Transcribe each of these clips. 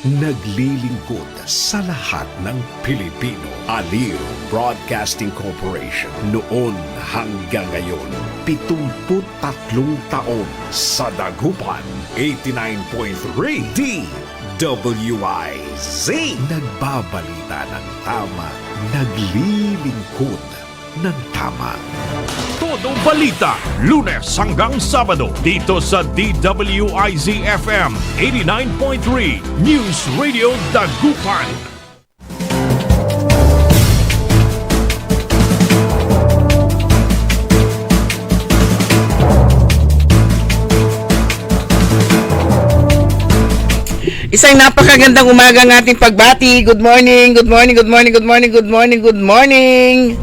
naglilingkod sa lahat ng Pilipino. Aliw Broadcasting Corporation, noon hanggang ngayon, 73 taon sa dagupan. 89.3 DWIZ, nagbabalita ng tama, naglilingkod ng tama. Todo balita, Lunes hanggang Sabado, dito sa DWIZ-FM 89.3 News Radio Dagupan. Isang napakagandang umaga ng ating pagbati. Good morning, good morning, good morning, good morning, good morning, good morning.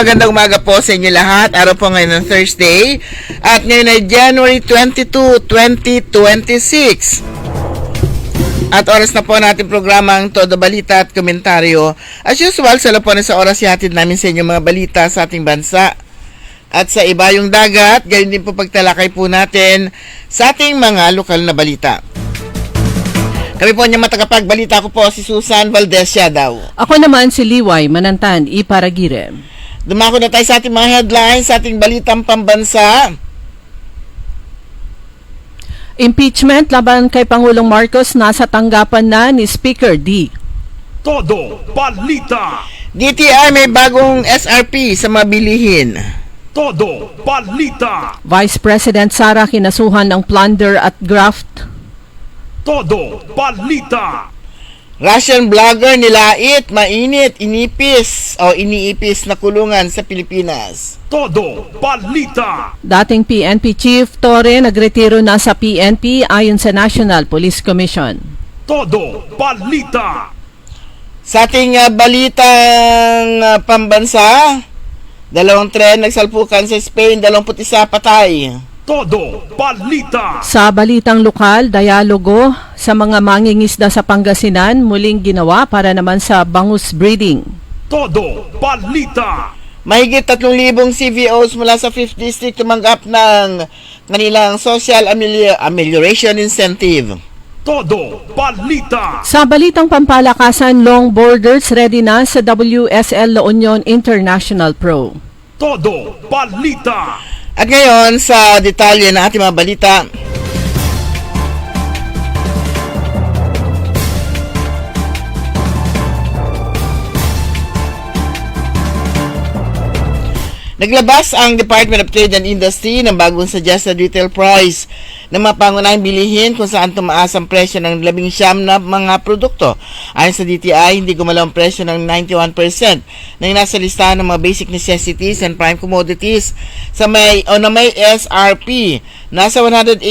Magandang umaga po sa inyo lahat. Araw po ngayon ng Thursday. At ngayon ay January 22, 2026. At oras na po natin programang Todo Balita at Komentaryo. As usual, sa lapuan sa oras ihatid namin sa inyo mga balita sa ating bansa at sa ibayong dagat. Gayon din po pagtalakay po natin sa ating mga lokal na balita. Kami po niyang matagapagbalita ko po si Susan Valdez daw. Ako naman si Liway Manantan Iparagire. Dumako na tayo sa ating mga headlines, sa ating balitang pambansa. Impeachment laban kay Pangulong Marcos nasa tanggapan na ni Speaker D. Todo balita, DTI may bagong SRP sa mabilihin. todo balita, Vice President Sara kinasuhan ng plunder at graft. todo balita, Russian blogger nilait, mainit, iniipis na kulungan sa Pilipinas. todo balita, Dating PNP Chief Torre nagretiro na sa PNP ayon sa National Police Commission. todo balita, Sa ating balitang pambansa, 2 tren nagsalpukan sa Spain, 21 patay. todo balita, Sa balitang lokal, dialogo sa mga mangingisda sa Pangasinan muling ginawa para naman sa bangus breeding. todo balita, Mahigit 3,000 CVOs mula sa 5th District tumanggap ng kanilang Social Amelioration Incentive. todo balita, Sa balitang pampalakasan, long borders ready na sa WSL La Union International Pro. todo balita, At ngayon, sa detalye ng ating mga balita. Naglabas ang Department of Trade and Industry ng bagong suggested retail price ng mga pangunahing bilihin kung saan tumaas ang presyo ng 19 na mga produkto. Ayon sa DTI, hindi gumalaw ang presyo ng 91% ng nasa listahan ng mga basic necessities and prime commodities na may SRP. Nasa 186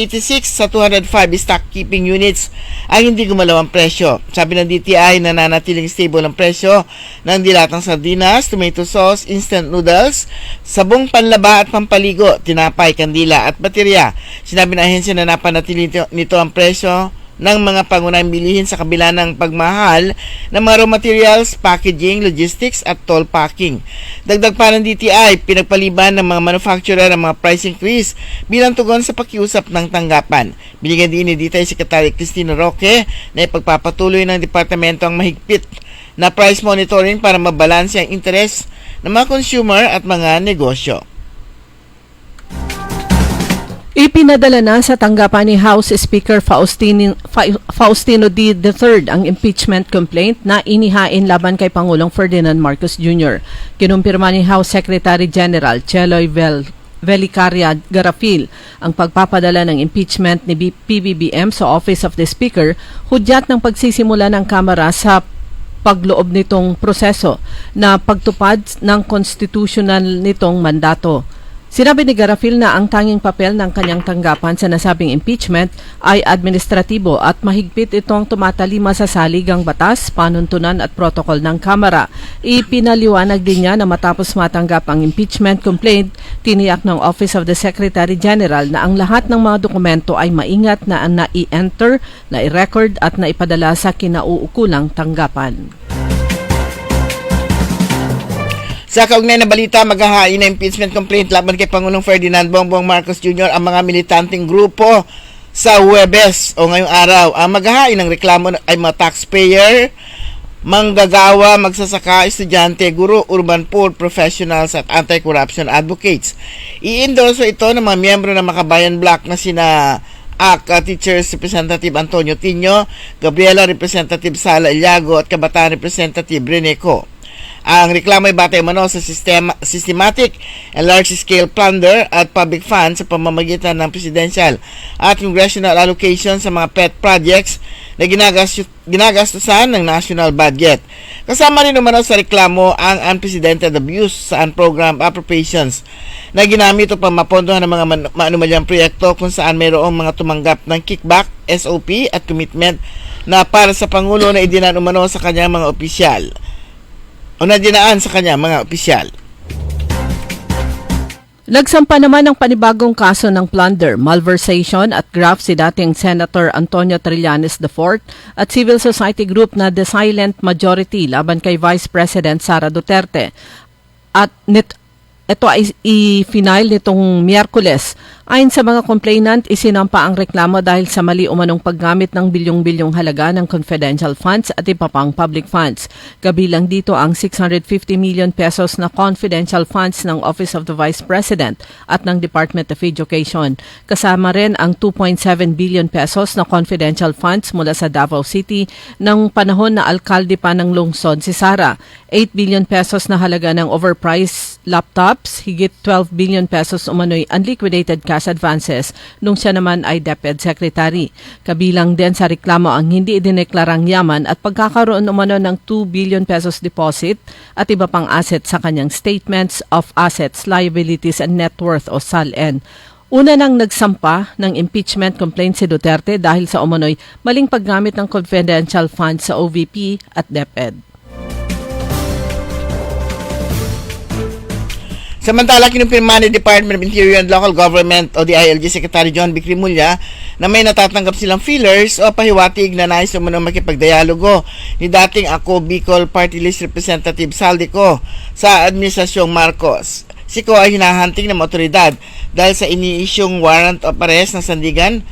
sa 205 stock keeping units ang hindi gumalaw ang presyo. Sabi ng DTI, nananatiling stable ang presyo ng dilatang sardinas, tomato sauce, instant noodles, sabong panlaba at pampaligo, tinapay, kandila at baterya. Sinabi ng ahensya na napanatili nito ang presyo ng mga pangunahing bilihin sa kabila ng pagmahal ng mga raw materials, packaging, logistics at toll packing. Dagdag pa ng DTI, pinagpaliban ng mga manufacturer ang mga price increase bilang tugon sa pakiusap ng tanggapan. Binigyan din ni DTI Secretary Cristina Roque na ipagpapatuloy ng departamento ang mahigpit na price monitoring para mabalanse ang interes ng mga consumer at mga negosyo. Ipinadala na sa tanggapan ni House Speaker Faustino D. III ang impeachment complaint na inihain laban kay Pangulong Ferdinand Marcos Jr. Kinumpirma ni House Secretary General Cheloy Velicaria Garafil ang pagpapadala ng impeachment ni PBBM sa Office of the Speaker, hudyat ng pagsisimula ng Kamara sa pagloob nitong proseso na pagtupad ng constitutional nitong mandato. Sinabi ni Garafil na ang tanging papel ng kanyang tanggapan sa nasabing impeachment ay administratibo at mahigpit itong tumatalima sa saligang batas, panuntunan at protokol ng Kamara. Ipinaliwanag din niya na matapos matanggap ang impeachment complaint, tiniyak ng Office of the Secretary General na ang lahat ng mga dokumento ay maingat na na-i-enter, na-i-record at naipadala sa kinauukulang tanggapan. Sa kaugnay na balita, maghahain na impeachment complaint laban kay Pangulong Ferdinand Bongbong Marcos Jr. ang mga militanteng grupo sa Huwebes o ngayong araw. Ang maghahain ng reklamo ay mga taxpayer, manggagawa, magsasaka, estudyante, guro, urban poor professionals at anti-corruption advocates. I-endorse ito ng mga miyembro ng Makabayan Bloc na sina Teachers Representative Antonio Tino, Gabriela Representative Sala Iliago at Kabataan Representative Reneco. Ang reklamo ay batay umano sa systematic and large-scale plunder at public funds sa pamamagitan ng presidential at congressional allocation sa mga pet projects na ginagastusan ng national budget. Kasama rin umano sa reklamo ang unprecedented abuse sa unprogrammed appropriations na ginamit upang mapondohan ng mga maanumalyang proyekto kung saan mayroong mga tumanggap ng kickback, SOP at commitment na para sa Pangulo na idinaan umano sa kanyang mga opisyal o nadinaan sa kanya mga opisyal. Nagsampa naman ng panibagong kaso ng plunder, malversation at graft si dating Senator Antonio Trillanes IV at civil society group na The Silent Majority laban kay Vice President Sara Duterte. At ito ay i-final nitong Miyerkules. Ayon sa mga complainant, isinampa ang reklamo dahil sa mali umanong paggamit ng bilyong-bilyong halaga ng confidential funds at iba pang public funds. Kabilang dito ang 650 million pesos na confidential funds ng Office of the Vice President at ng Department of Education. Kasama rin ang 2.7 billion pesos na confidential funds mula sa Davao City ng panahon na alkalde pa ng lungsod si Sara. 8 billion pesos na halaga ng overpriced laptops, higit 12 billion pesos umano'y unliquidated cash advances nung siya naman ay DepEd Secretary. Kabilang din sa reklamo ang hindi idineklarang yaman at pagkakaroon umano ng 2 billion pesos deposit at iba pang assets sa kanyang Statements of Assets, Liabilities and Net Worth o SALN. Una nang nagsampa ng impeachment complaint si Duterte dahil sa umano'y maling paggamit ng confidential funds sa OVP at DepEd. Samantala, kinumpirma ni Department of Interior and Local Government o DILG Secretary John B. Crimulya na may natatanggap silang feelers o pahiwatig na nais umano makipagdialogo ni dating Ako Bicol Party List Representative Saldico sa Administrasyong Marcos. Siko ay hinahanting ng otoridad dahil sa iniisyong warrant of arrest ng Sandigan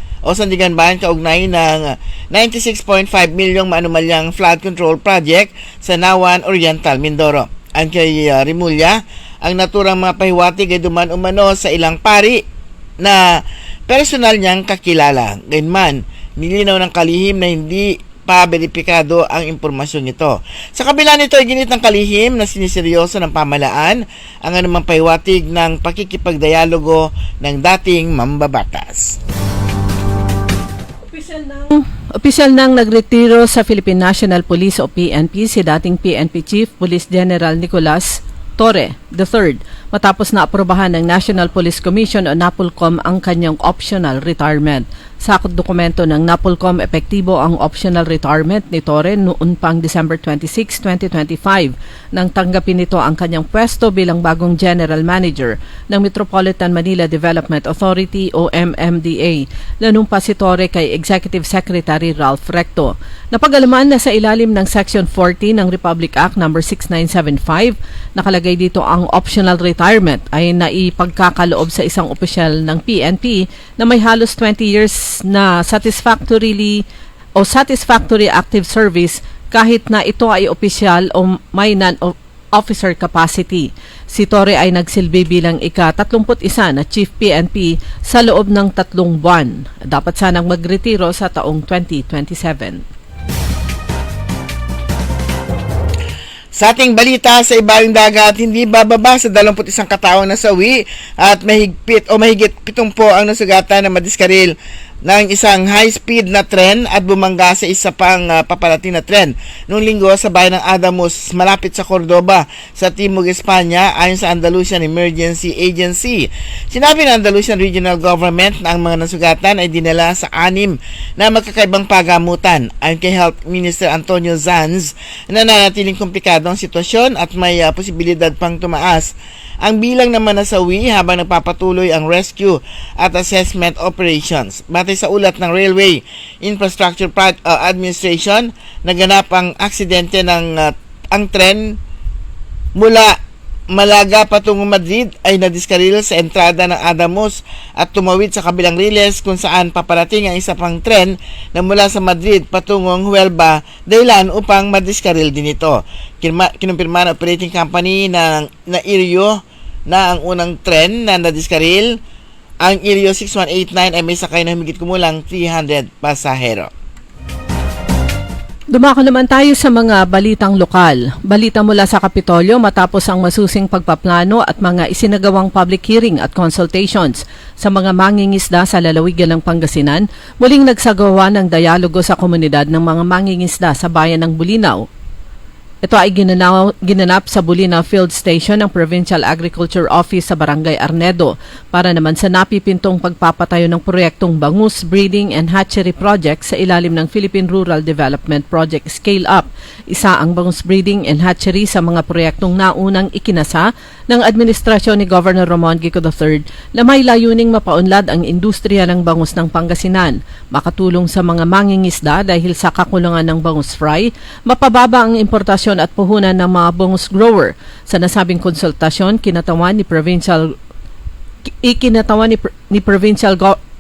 Bayan kaugnay ng 96.5 milyong maanumalyang flood control project sa Nawan Oriental, Mindoro. Ang kay Rimulya, ang naturang mga pahiwatig ay duman umano sa ilang pari na personal niyang kakilala. Gayunman, nilinaw ng kalihim na hindi pa beripikado ang impormasyon nito. Sa kabila nito ay ginit ng kalihim na siniseryoso ng pamahalaan ang anumang pahiwatig ng pakikipagdialogo ng dating mambabatas. Opisyal nang nagretiro sa Philippine National Police o PNP si dating PNP Chief Police General Nicolas Torre III matapos na aprobahan ng National Police Commission o NAPOLCOM ang kanyang optional retirement. Sa dokumento ng NAPOLCOM, epektibo ang optional retirement ni Torre noon pang December 26, 2025 nang tanggapin nito ang kanyang pwesto bilang bagong General Manager ng Metropolitan Manila Development Authority o MMDA. Nanumpa si Torre kay Executive Secretary Ralph Recto. Napag-alaman na sa ilalim ng Section 40 ng Republic Act No. 6975, nakalagay dito ang optional retirement ay naipagkakaloob sa isang opisyal ng PNP na may halos 20 years na satisfactory active service kahit na ito ay opisyal o may non-officer capacity. Si Torre ay nagsilbi bilang ika-31 na Chief PNP sa loob ng 3 buwan. Dapat sanang magretiro sa taong 2027. Sa ating balita sa ibaling dagat, hindi bababa sa 21 kataong nasawi at mahigit 70 ang nasugatan na madiskaril ng isang high-speed na tren at bumangga sa isa pang paparating na tren noong linggo sa bayan ng Adamos malapit sa Cordoba sa Timog, Espanya ayon sa Andalusian Emergency Agency. Sinabi ng Andalusian Regional Government na ang mga nasugatan ay dinala sa 6 na magkakaibang pagamutan. Ayon kay Health Minister Antonio Zanz, nananatiling komplikado ang sitwasyon at may posibilidad pang tumaas ang bilang naman nasawi habang nagpapatuloy ang rescue at assessment operations. Batay sa ulat ng Railway Infrastructure Administration, naganap ang aksidente ng ang tren mula Malaga patungong Madrid ay nadiskaril sa entrada ng Adamos at tumawid sa kabilang riles kung saan paparating ang isa pang tren na mula sa Madrid patungong Huelva, dahilan upang madiskaril din ito. Kinumpirma ng operating company na Irio na ang unang tren na nadiskaril, ang Irio 6189, ay may sakay na humigit kumulang 300 pasahero. Dumako naman tayo sa mga balitang lokal. Balita mula sa Kapitolyo matapos ang masusing pagpaplano at mga isinagawang public hearing at consultations sa mga mangingisda sa lalawigan ng Pangasinan, muling nagsagawa ng dialogo sa komunidad ng mga mangingisda sa bayan ng Bulinaw. Ito ay ginanap sa Bulinaw Field Station ng Provincial Agriculture Office sa Barangay Arnedo para naman sa napipintong pagpapatayo ng proyektong Bangus Breeding and Hatchery Project sa ilalim ng Philippine Rural Development Project Scale Up. Isa ang Bangus Breeding and Hatchery sa mga proyektong naunang ikinasa ng administrasyon ni Governor Ramon Gico III na may layuning mapaunlad ang industriya ng bangus ng Pangasinan, makatulong sa mga mangingisda dahil sa kakulangan ng bangus fry, mapababa ang importasyon at puhunan ng mga bangus grower. Sa nasabing konsultasyon, kinatawan ni Provincial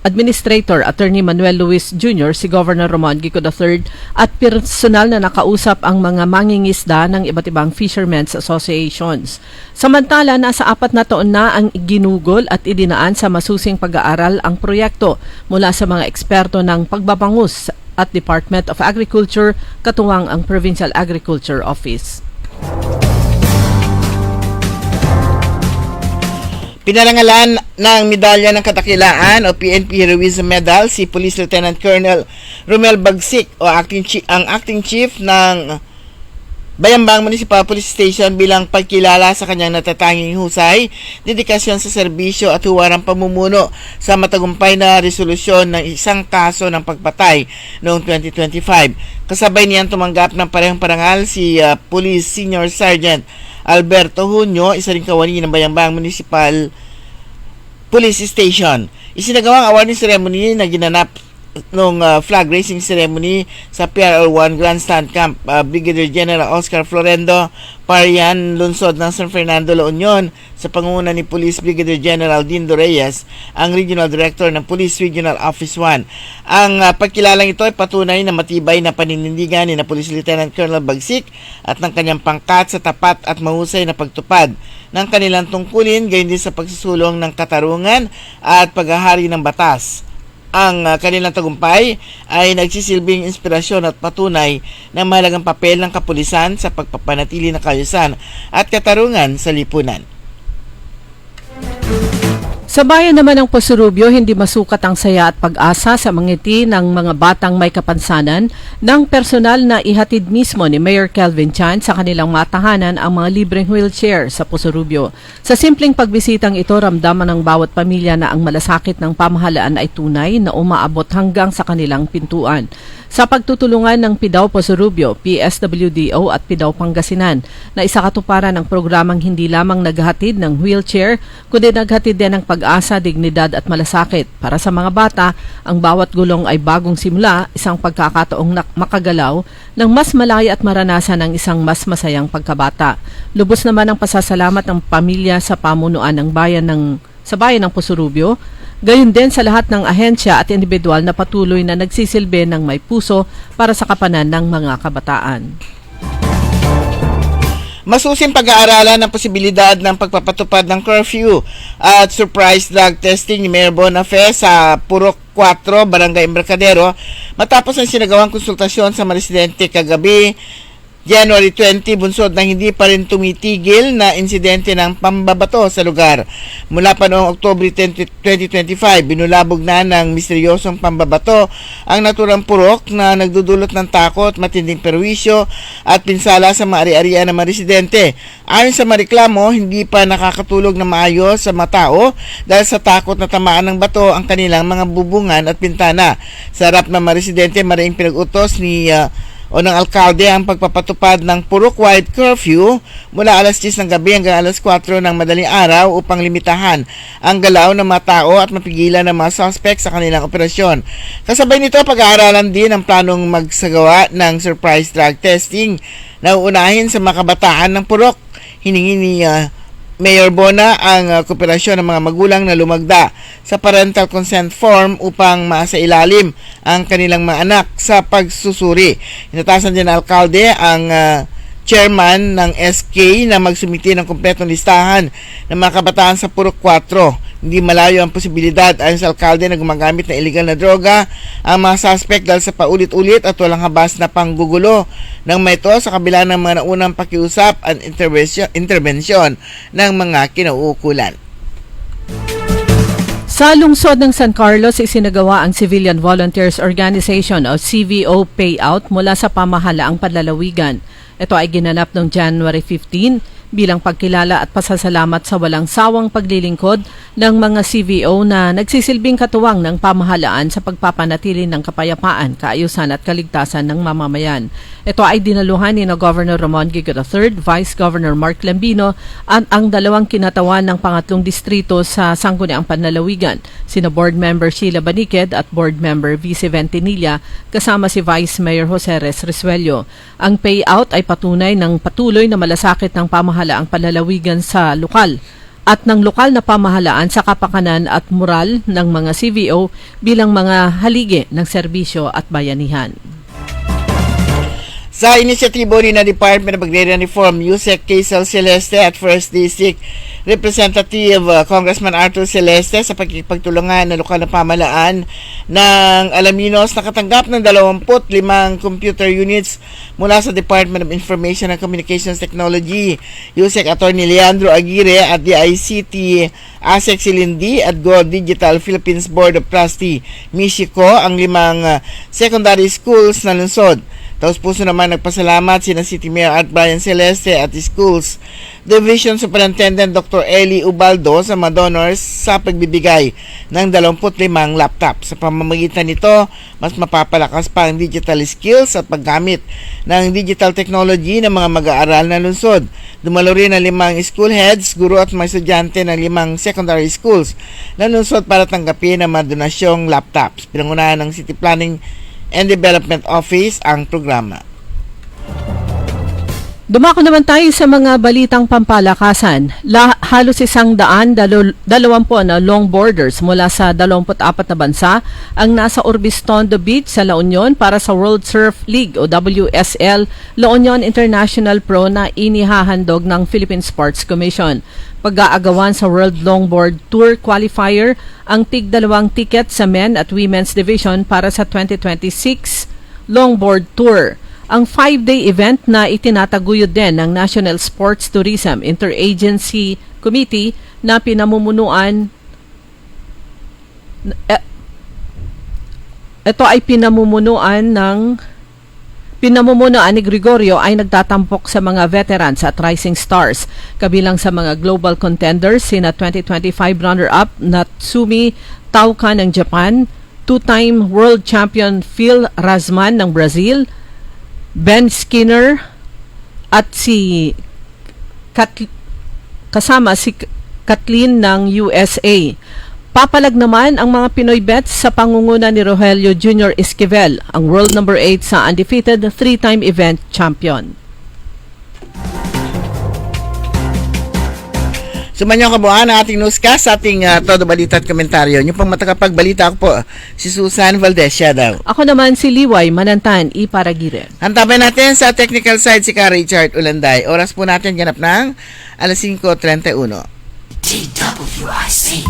Administrator Attorney Manuel Luis Jr. si Governor Ramon Gico III at personal na nakausap ang mga mangingisda ng iba't ibang fishermen's associations. Samantala, nasa 4 na taon na ang ginugol at idinaan sa masusing pag-aaral ang proyekto mula sa mga eksperto ng pagbabangus at Department of Agriculture, katuwang ang Provincial Agriculture Office. Pinarangalan ng Medalya ng Kadakilaan o PNP Heroism Medal si Police Lieutenant Colonel Romel Bagsik o ang acting chief ng Bayambang Municipal Police Station bilang pagkilala sa kanyang natatanging husay, dedikasyon sa serbisyo at huwarang pamumuno sa matagumpay na resolusyon ng isang kaso ng pagpatay noong 2025. Kasabay niyan tumanggap ng parehong parangal si Police Senior Sergeant Alberto Junio, isa ring kawani ng Bayambang Municipal Police Station. Isinagawang awarding ceremony na ginanap nung flag raising ceremony sa PRL-1 Grandstand Camp. Brigadier General Oscar Florendo Parian, lungsod ng San Fernando, La Union, sa pangunguna ni Police Brigadier General Dindo Reyes, ang Regional Director ng Police Regional Office 1. Ang pagkilalang ito ay patunay na matibay na paninindigan ni na Police Lieutenant Colonel Bagsik at ng kanyang pangkat sa tapat at mahusay na pagtupad ng kanilang tungkulin, gayon din sa pagsusulong ng katarungan at paghahari ng batas. Ang kanilang tagumpay ay nagsisilbing inspirasyon at patunay ng mahalagang papel ng kapulisan sa pagpapanatili ng kaayusan at katarungan sa lipunan. Sa bayan naman ng Posurubio, hindi masukat ang saya at pag-asa sa mangiti ng mga batang may kapansanan ng personal na ihatid mismo ni Mayor Kelvin Chan sa kanilang matahanan ang mga libreng wheelchair sa Posurubio. Sa simpleng pagbisitang ito, ramdaman ng bawat pamilya na ang malasakit ng pamahalaan ay tunay na umaabot hanggang sa kanilang pintuan. Sa pagtutulungan ng PIDAW Posurubio, PSWDO at PIDAW Pangasinan na isa katuparan ng programang hindi lamang naghatid ng wheelchair, kundi naghatid din ng pag-asa, dignidad at malasakit. Para sa mga bata, ang bawat gulong ay bagong simula, isang pagkakataong makagalaw ng mas malaya at maranasan ng isang mas masayang pagkabata. Lubos naman ang pasasalamat ng pamilya sa pamunuan ng bayan ng Posurubio, gayon din sa lahat ng ahensya at individual na patuloy na nagsisilbi ng may puso para sa kapanan ng mga kabataan. Masusing pag-aaralan ng posibilidad ng pagpapatupad ng curfew at surprise drug testing ni Mayor Bonafe sa Purok 4, Barangay Embarcadero matapos ang sinagawang konsultasyon sa mga residente kagabi, January 20, bunsod ng hindi pa rin tumitigil na insidente ng pambabato sa lugar. Mula pa noong October 2025, binulabog na ng misteryosong pambabato ang naturang purok na nagdudulot ng takot, matinding perwisyo at pinsala sa mga ari-arian ng mga residente. Ayon sa mga reklamo, hindi pa nakakatulog na maayos sa mga tao dahil sa takot na tamaan ng bato ang kanilang mga bubungan at pintana. Sa harap ng mga residente, maraming pinag-utos ng alkalde ang pagpapatupad ng purok-wide curfew mula alas 10 ng gabi hanggang alas 4 ng madaling araw upang limitahan ang galaw ng mga tao at mapigilan ng mga suspect sa kanilang operasyon. Kasabay nito, pag-aaralan din ang planong magsagawa ng surprise drug testing na uunahin sa mga kabataan ng purok. Hiningi ni Mayor Bona ang kooperasyon ng mga magulang na lumagda sa parental consent form upang maasailalim ang kanilang mga anak sa pagsusuri. Inatasan din ng alkalde ang chairman ng SK na magsumiti ng kumpletong listahan ng mga kabataan sa Purok 4. Hindi malayo ang posibilidad ayon sa alkalde na gumagamit ng illegal na droga ang mga suspect dahil sa paulit-ulit at walang habas na panggugulo ng ito sa kabila ng mga naunang pakiusap at intervention ng mga kinauukulan. Sa lungsod ng San Carlos, isinagawa ang Civilian Volunteers Organization o CVO payout mula sa pamahalaang panlalawigan. Ito ay ginanap noong January 15 bilang pagkilala at pasasalamat sa walang sawang paglilingkod ng mga CVO na nagsisilbing katuwang ng pamahalaan sa pagpapanatili ng kapayapaan, kaayusan at kaligtasan ng mamamayan. Ito ay dinaluhan ni Governor Ramon Gigo III, Vice Governor Mark Lambino at ang dalawang kinatawan ng pangatlong distrito sa Sangguniang Panlalawigan, sina Board Member Sheila Baniked at Board Member Vice Ventinilla kasama si Vice Mayor Jose Rez Resuello. Ang payout ay patunay ng patuloy na malasakit ng pamahalaang panlalawigan sa lokal at ng lokal na pamahalaan sa kapakanan at moral ng mga CVO bilang mga haligi ng serbisyo at bayanihan. Sa inisyatibo ni na Department of Agrarian Reform, Yusek Quezal Celeste at First District Representative Congressman Arthur Celeste sa pagkikipagtulungan ng lokal na pamahalaan ng Alaminos nakatanggap ng 25 computer units mula sa Department of Information and Communications Technology. Yusek Attorney Leandro Aguirre at DICT ASEC Silindi at Go Digital Philippines Board of Trustee Michiko ang 5 secondary schools na lungsod. Taos puso naman nagpasalamat sina City Mayor Art Brian Celeste at Schools Division Superintendent Dr. Eli Ubaldo sa mga donors sa pagbibigay ng 25 laptop. Sa pamamagitan nito, mas mapapalakas pa ang digital skills at paggamit ng digital technology ng mga mag-aaral na lungsod. Dumalo rin ang 5 school heads, guro at mga estudyante ng 5 secondary schools na lungsod para tanggapin ang mga donasyong laptops. Pinangunahan ng City Planning and Development Office ang programa. Dumako naman tayo sa mga balitang pampalakasan. Halos 120 na longboarders mula sa 24 na bansa ang nasa Orbistondo Beach sa La Union para sa World Surf League o WSL La Union International Pro na inihahandog ng Philippine Sports Commission. Pag-aagawan sa World Longboard Tour Qualifier ang tig-2 ticket sa men at women's division para sa 2026 Longboard Tour. Ang 5-day event na itinataguyod din ng National Sports Tourism Interagency Committee na pinamumunuan ni Gregorio ay nagtatampok sa mga veterans at rising stars. Kabilang sa mga global contenders sina 2025 runner-up Natsumi Tauka ng Japan, 2-time world champion Phil Razman ng Brazil, Ben Skinner at kasama si Kathleen ng USA. Papalag naman ang mga Pinoy bets sa pangunguna ni Rogelio Jr. Esquivel, ang world number 8 sa undefeated 3-time event champion. Sumanyo kabuuan ang ating newscast sa ating todo balita at komentaryo. Yung pang matagapagbalita ako po, si Susan Valdez, siya daw. Ako naman si Liway Manantan, Iparagire. Hantapan natin sa technical side si Ka Richard Ulanday. Oras po natin ganap ng 5:31. DWIC.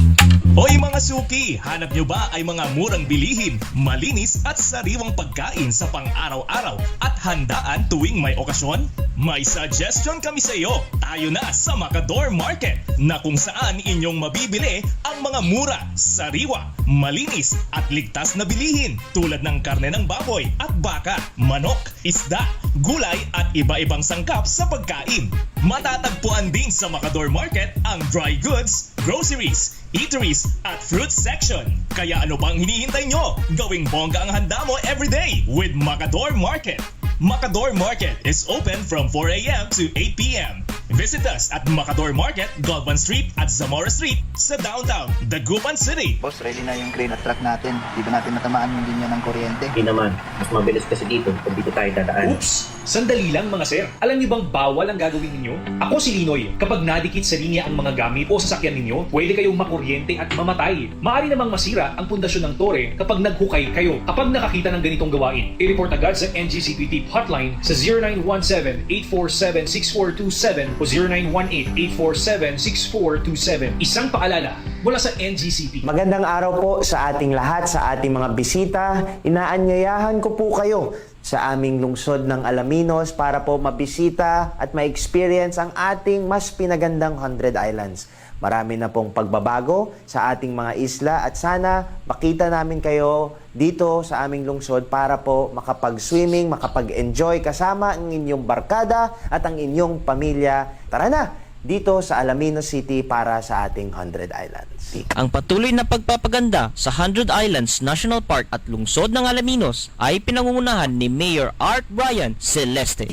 Hoy mga suki, hanap nyo ba ay mga murang bilihin, malinis at sariwang pagkain sa pang-araw-araw at handaan tuwing may okasyon? May suggestion kami sa iyo. Tayo na sa Macador Market na kung saan inyong mabibili ang mga mura, sariwa, malinis at ligtas na bilihin tulad ng karne ng baboy at baka, manok, isda, gulay at iba-ibang sangkap sa pagkain. Matatagpuan din sa Macador Market ang dry goods, groceries, eateries at fruit section. Kaya ano bang hinihintay nyo? Gawing bongga ang handa mo everyday with Macador Market. Macador Market is open from 4 a.m. to 8 p.m. Visit us at Macador Market, Galvan Street at Zamora Street sa downtown, Dagupan City. Boss, ready na yung crane at truck natin. Di ba natin natamaan yung linya ng kuryente? Hindi naman. Mas mabilis kasi dito pag dito tayo dadaan. Oops! Sandali lang mga sir. Alam niyo bang bawal ang gagawin ninyo? Ako si Linoy. Kapag nadikit sa linya ang mga gamit o sasakyan ninyo, pwede kayong makuryente at mamatay. Maaari namang masira ang pundasyon ng tore kapag naghukay kayo. Kapag nakakita ng ganitong gawain, i-report agad sa NGCP Tip Hotline sa 0917-847-6427 o 0918-847-6427. Isang paalala mula sa NGCP. Magandang araw po sa ating lahat, sa ating mga bisita. Inaanyayahan ko po kayo sa aming lungsod ng Alaminos para po mabisita at ma-experience ang ating mas pinagandang 100 Islands. Marami na pong pagbabago sa ating mga isla at sana makita namin kayo dito sa aming lungsod para po makapag-swimming, makapag-enjoy kasama ang inyong barkada at ang inyong pamilya. Tara na! Dito sa Alaminos City para sa ating 100 Islands. Ang patuloy na pagpapaganda sa 100 Islands National Park at lungsod ng Alaminos ay pinangungunahan ni Mayor Art Brian Celeste.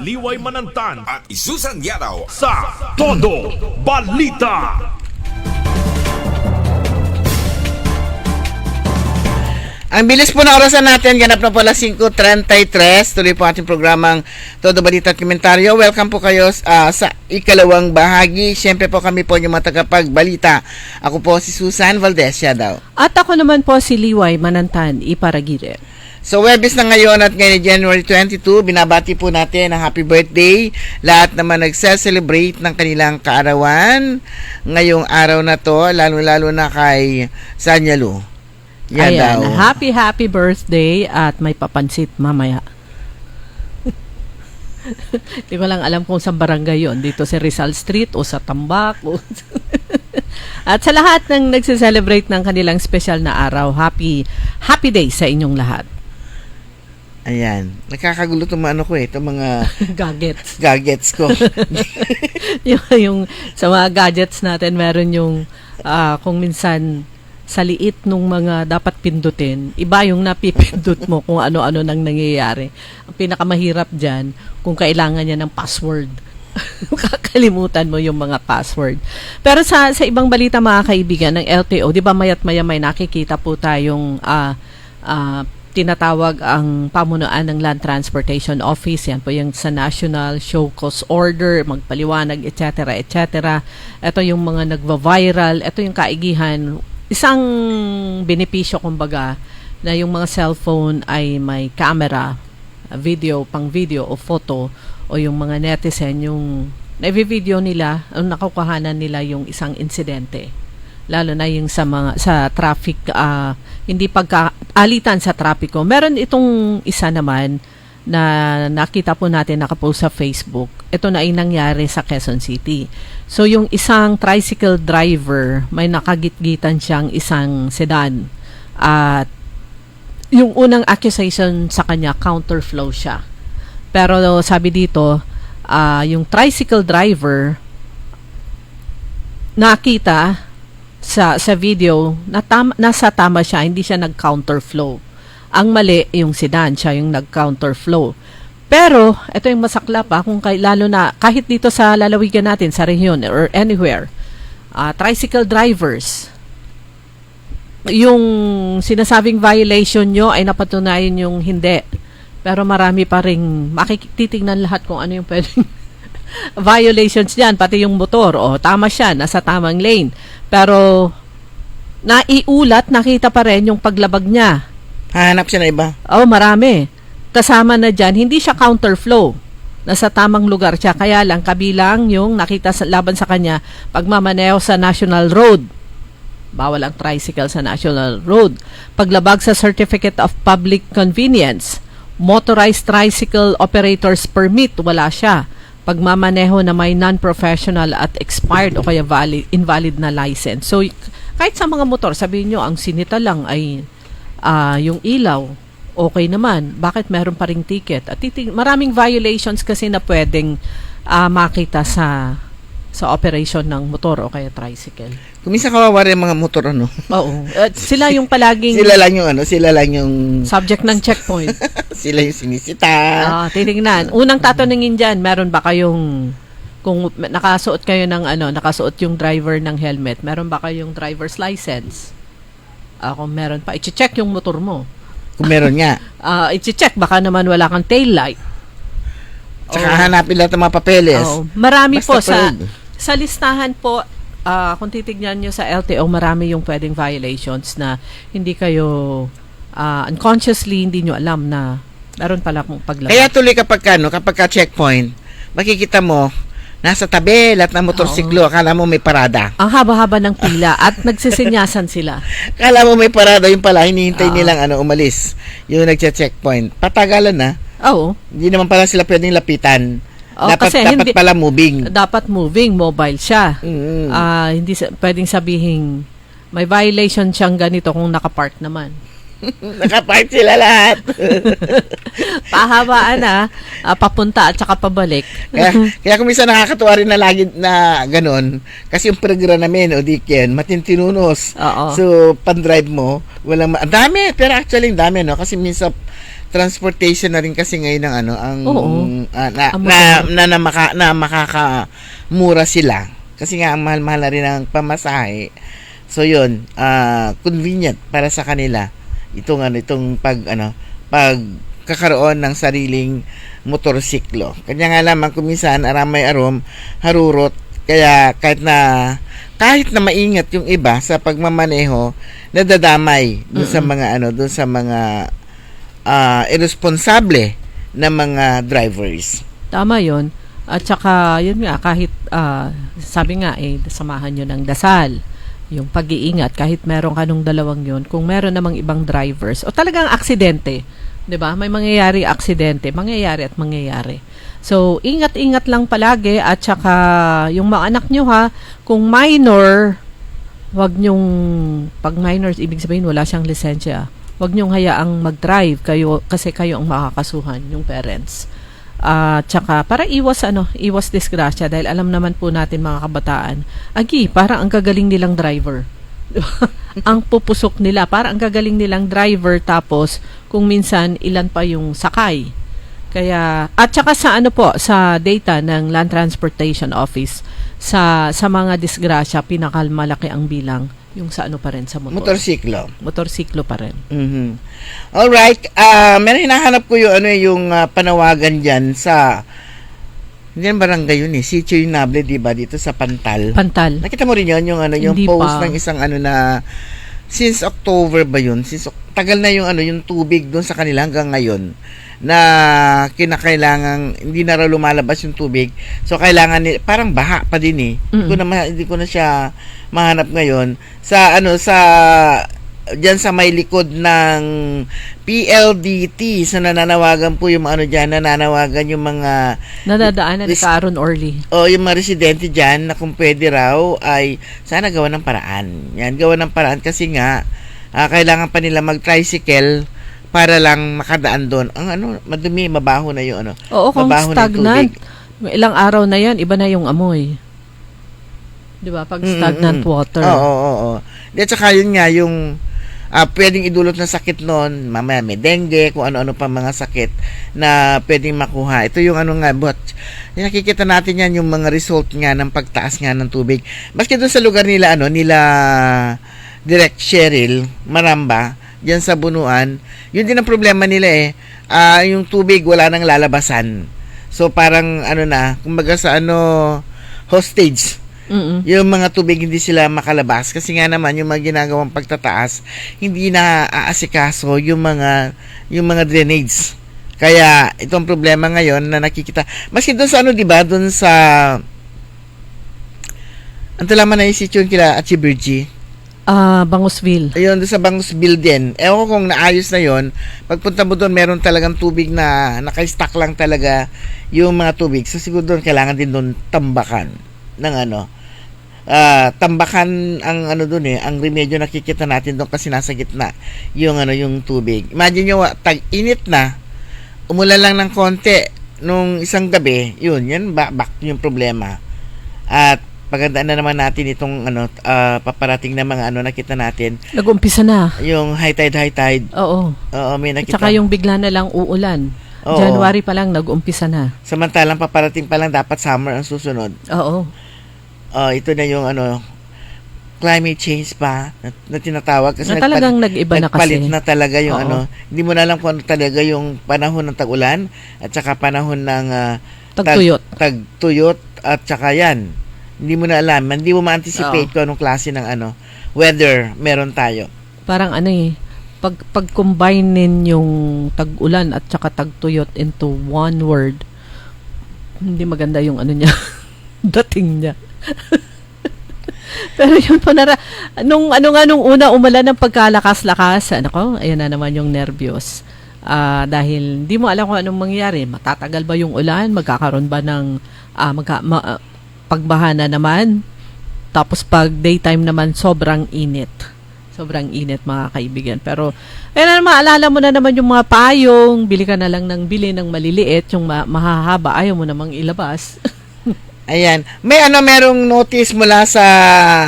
Liway Manantan at Isusan Yadaw sa Todo Balita. Ang bilis po na orasan natin, ganap na pala 5:33. Tuloy po ating programang Todo Balita at Komentaryo. Welcome po kayo sa ikalawang bahagi. Siyempre po kami po yung matagapagbalita. Ako po si Susan Valdez daw. At ako naman po si Liway Manantan Iparagire. So, Webes na ngayon at ngayon January 22, binabati po natin ang happy birthday. Lahat naman nagse-celebrate ng kanilang kaarawan. Ngayong araw na to, lalo-lalo na kay Sanyalu. Yan Ayan, daw. happy birthday at may papansit mamaya. Hindi ko lang alam kung sa barangay yon, dito sa Rizal Street o sa Tambak. At sa lahat ng nagse-celebrate ng kanilang special na araw, happy day sa inyong lahat. Ayan. Nakakagulo itong ano ko itong mga gadgets ko. yung sa mga gadgets natin, meron yung kung minsan sa liit nung mga dapat pindutin, iba yung napipindot mo kung ano-ano nang nangyayari. Ang pinakamahirap dyan, kung kailangan niya ng password. Kakalimutan mo yung mga password. Pero sa ibang balita mga kaibigan ng LTO, di ba mayat maya may nakikita po tayong tinatawag ang pamunuan ng Land Transportation Office. Yan po yung sa National Show Cause Order, magpaliwanag, etc. Ito yung mga nagva-viral, ito yung kaigihan. Isang benepisyo kumbaga na yung mga cellphone ay may camera, pang video o photo, o yung mga netizen yung na-video nila, nakukuhanan nila yung isang insidente. Lalo na yung sa traffic, hindi pagkaalitan sa trapiko. Meron itong isa naman na nakita po natin nakapost sa Facebook. Ito na ay nangyari sa Quezon City. So yung isang tricycle driver, may nakagitgitan siyang isang sedan. At yung unang accusation sa kanya, counterflow siya. Pero sabi dito, yung tricycle driver nakita sa video na nasa tama siya, hindi siya nag-counterflow. Ang mali yung sedan, siya yung nag-counterflow. Pero, ito yung masaklap kung lalo na, kahit dito sa lalawigan natin, sa rehiyon or anywhere, tricycle drivers, yung sinasabing violation nyo ay napatunayan yung hindi. Pero marami pa rin, titignan lahat kung ano yung pwedeng violations dyan, pati yung motor, tama siya, nasa tamang lane. Pero, naiulat, nakita pa rin yung paglabag niya. Hahanap siya na iba? Marami. Kasama na dyan, hindi siya counterflow. Nasa tamang lugar siya. Kaya lang, kabilang yung nakita laban sa kanya, pagmamaneho sa National Road. Bawal ang tricycle sa National Road. Paglabag sa Certificate of Public Convenience. Motorized Tricycle Operators Permit, wala siya. Pagmamaneho na may non-professional at expired o kaya invalid na license. So, kahit sa mga motor, sabihin nyo, ang sinita lang ay yung ilaw, okay naman. Bakit meron pa ring ticket? At maraming violations kasi na pwedeng makita sa sa operation ng motor o kaya tricycle. Kung minsan kawawa rin mga motor, ano? Oo. Sila yung palaging Sila lang yung subject ng checkpoint. sila yung sinisita. Titingnan. Unang tatanungin dyan, meron ba kayong, kung nakasuot kayo ng nakasuot yung driver ng helmet, meron ba kayong driver's license? Kung meron pa, i-check yung motor mo. Kung meron nga. I-check, baka naman wala kang tail light. Tsaka hanapin lahat ng mga papeles. Marami Basta po pwede. sa listahan po, kung titignan nyo sa LTO, marami yung pwedeng violations na hindi kayo unconsciously hindi nyo alam na meron pala kung paglabas. Kaya tuloy kapag ka checkpoint, makikita mo, nasa tabi, lahat ng motorsiklo, akala mo may parada. Ang haba-haba ng pila at nagsisinyasan sila. Akala mo may parada, yung pala, hinihintay nilang umalis. Yung nagche-checkpoint. Patagalan na. Oo. Hindi naman pala sila pwedeng lapitan. Dapat hindi, pala moving. Dapat moving, mobile siya. Hindi pwedeng sabihin may violation siyang ganito kung nakapark naman. Nakapark sila lahat. Pahabaan papunta at saka pabalik. kaya kung minsan nakakatuwa rin na lagi na ganon, kasi yung program namin, o Diken, matintinunos. So, pan-drive mo, ang dami, pero actually ang dami, no? Kasi minsan, transportation na rin kasi ngayon ng makakamura sila. Kasi nga, ang mahal-mahal na rin ang pamasahe. So, yun, convenient para sa kanila. Itong pagkakaroon ng sariling motorsiklo. Kanya nga lamang kuminsan aramay harurot, kaya kahit na maingat yung iba sa pagmamaneho, nadadamay dun sa mga irresponsable na mga drivers. Tama 'yon. At saka yun nga, kahit sabi nga samahan nyo ng dasal, yung pag-iingat, kahit meron ka nung dalawang yun, kung meron namang ibang drivers, o talagang aksidente, 'di ba? May mangyayari at mangyayari. So, ingat-ingat lang palagi, at saka yung mga anak nyo kung minor, wag nyong, pag minor, ibig sabihin wala siyang lisensya, wag nyong hayaang mag-drive kayo, kasi kayo ang makakasuhan, yung parents. Tsaka para iwas disgrasya, dahil alam naman po natin mga kabataan, parang ang gagaling nilang driver. Ang pupusok nila, parang ang gagaling nilang driver, tapos kung minsan ilan pa yung sakay. Kaya at saka sa data ng Land Transportation Office, sa mga disgrasya, pinakamalaki ang bilang yung sa pa rin, sa motorsiklo pa rin. Alright, meron hinahanap ko yung panawagan diyan sa hindi naman barangay yun Sitio Inable, di ba, dito sa Pantal. Nakita mo rin yun, yung post ng isang na since October ba yun? Tagal na yung tubig doon sa kanila hanggang ngayon, na kinakailangan, hindi na raw lumalabas yung tubig. So, kailangan parang baha pa din Hindi ko na siya mahanap ngayon. Diyan sa may likod ng PLDT, so nananawagan po yung nananawagan yung mga nadadaanan ni Kaaron Orly. Yung mga residente diyan, na kung pwede raw ay sana gawa ng paraan. Gawa ng paraan kasi nga kailangan pa nila mag-tricycle para lang makadaan doon. Ang madumi, mabaho na yung Oo, kung stagnant, ilang araw na yan, iba na yung amoy. Di ba? Pag stagnant water. Oo. At saka yun nga, yung pwedeng idulot na sakit noon, mamaya may dengue, kung ano-ano pa mga sakit na pwedeng makuha. Ito yung but nakikita natin yan, yung mga result nga ng pagtaas nga ng tubig. Maski doon sa lugar nila, nila Direct Cheryl, Maramba, diyan sa Bunuan, yun din ang problema nila yung tubig wala nang lalabasan. So parang kumbaga sa hostage. Yung mga tubig hindi sila makalabas kasi nga naman yung mga ginagawang pagtataas hindi na aasikaso yung mga drainage. Kaya itong problema ngayon na nakikita. Maski doon sa di ba? Doon sa Antalaman na isityon kila at si Virgie. Bangosville. Ayun, doon sa Bangosville din. Ewan ko kung naayos na yon. Pagpunta mo doon, meron talagang tubig na naka-stack lang talaga yung mga tubig. So, siguro doon, kailangan din doon tambakan ng tambakan ang doon ang remedyo nakikita natin doon kasi nasa gitna yung yung tubig. Imagine nyo, tag-init na, umulan lang ng konti nung isang gabi, yan, back yung problema. At pagandaan na naman natin itong paparating na mga nakita natin. Nag-umpisa na. Yung high tide. Oo. Oo, may At nakita. saka yung bigla na lang uulan. Oo. January pa lang nag-umpisa na. Samantalang paparating pa lang, dapat summer ang susunod. Oo. Ito na yung climate change pa na tinatawag kasi Na talagang nag-iba na kasi. nagpalit na talaga yung Oo. hindi mo na alam kung ano talaga yung panahon ng tag-ulan at saka panahon ng Tagtuyot. tagtuyot at saka yan. Hindi mo na alam, hindi mo ma-anticipate kung anong klase ng weather meron tayo. Parang pag-combine yung tag-ulan at saka tagtuyot into one word, hindi maganda yung niya, dating niya. Pero yun po, nung una umalan ng pagkalakas-lakas, ayan na naman yung nervyos. Dahil hindi mo alam kung anong mangyayari. Matatagal ba yung ulan? Magkakaroon ba ng pagbaha na naman? Tapos pag daytime naman, sobrang init. Sobrang init, mga kaibigan. Pero, ayun na, maalala mo na naman yung mga payong, bili ka na lang ng bili ng maliliit, yung mahahaba, ayaw mo namang ilabas. Ayan. Merong notice mula sa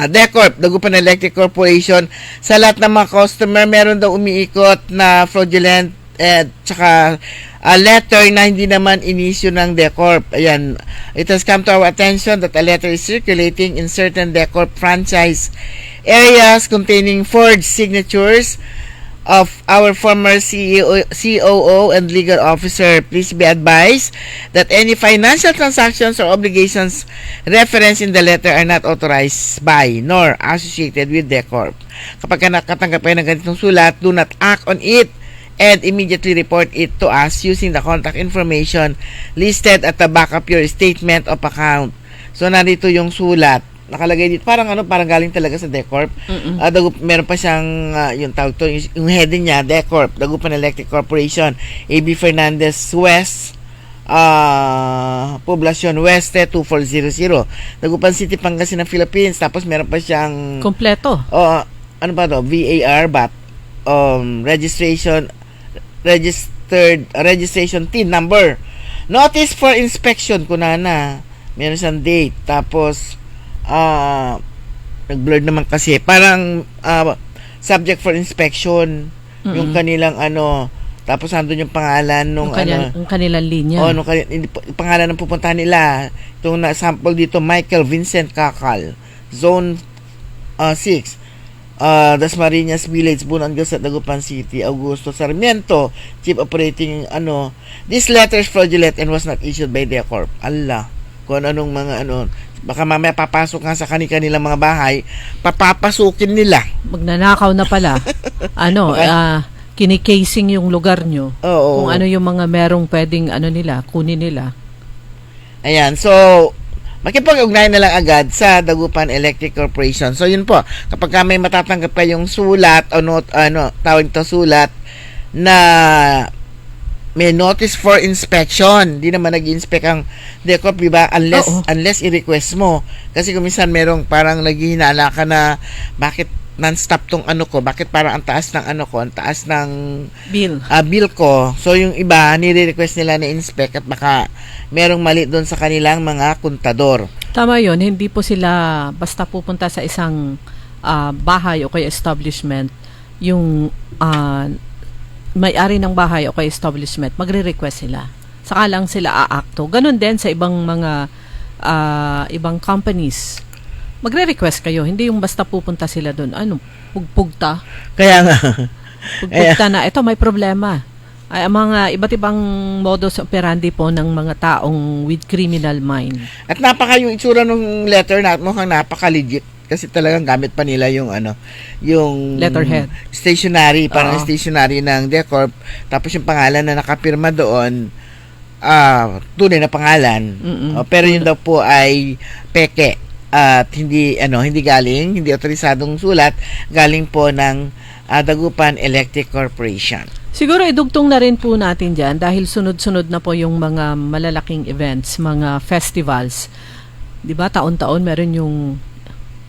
DECORP, Dagupan Electric Corporation. Sa lahat ng mga customer, meron daw umiikot na fraudulent tsaka letter na hindi naman inisyu ng DECORP. Ayan. It has come to our attention that a letter is circulating in certain DECORP franchise areas containing forged signatures of our former COO and legal officer. Please be advised that any financial transactions or obligations referenced in the letter are not authorized by nor associated with DECORP. Kapag nakatanggap kayo ng ganitong sulat, do not act on it and immediately report it to us using the contact information listed at the back of your statement of account. So, narito yung sulat. Nakalagay dito, parang galing talaga sa DECORP. Meron pa siyang, yung tawag to, yung heading niya, DECORP, Dagupan Electric Corporation, A.B. Fernandez West, Poblacion Weste, 2400, Dagupan City, Pangasinan, Philippines. Tapos meron pa siyang Kompleto. VAR, registration TIN number. Notice for inspection, kunana. Meron siyang date. Tapos, nag-blur naman kasi parang subject for inspection yung kanilang tapos nandun yung pangalan nung yung kanilang linya. Pangalan ng pupuntahan nila. Itong na-sample dito, Michael Vincent Kakal, Zone 6, Dasmariñas Village, Bunangas at Dagupan City, Augusto Sarmiento, Chief Operating This letter is fraudulent and was not issued by DECORP. Allah, kung anong mga baka mamaya papasok nga sa kanilang mga bahay, papapasukin nila. Magnanakaw na pala. Kinikasing yung lugar nyo. Oo. Kung ano yung mga merong pwedeng kunin nila. Ayan, so makipag-ugnayan na lang agad sa Dagupan Electric Corporation. So yun po, kapag may matatanggap pa yung sulat tawag to sulat na may notice for inspection. Di naman nag-inspect ang DECORP, diba? Unless i-request mo. Kasi kung minsan merong parang naghihinala ka na bakit non-stop tong bakit parang ang taas ng ang taas ng bill ko. So yung iba, nire-request nila na inspect at baka merong mali doon sa kanilang mga kontador. Tama yun, hindi po sila basta pupunta sa isang bahay o kaya establishment, yung may-ari ng bahay o kay establishment, magre-request sila. Saka lang sila aakto. Ganon din sa ibang mga ibang companies. Magre-request kayo. Hindi yung basta pupunta sila doon. Pugpugta. Kaya nga. Pugpugta na, ito may problema. Ay, mga iba't ibang modus operandi po ng mga taong with criminal mind. At yung itsura ng letter na mukhang napaka-legit. Kasi talagang gamit pa nila yung yung letterhead, stationery, parang stationery ng DECORP. Tapos yung pangalan na nakapirma doon, tunay na pangalan. Pero yun daw po ay peke at hindi otorisadong sulat, galing po ng Dagupan Electric Corporation. Siguro idugtong na rin po natin dyan dahil sunod-sunod na po yung mga malalaking events, mga festivals. 'Di ba taon-taon meron yung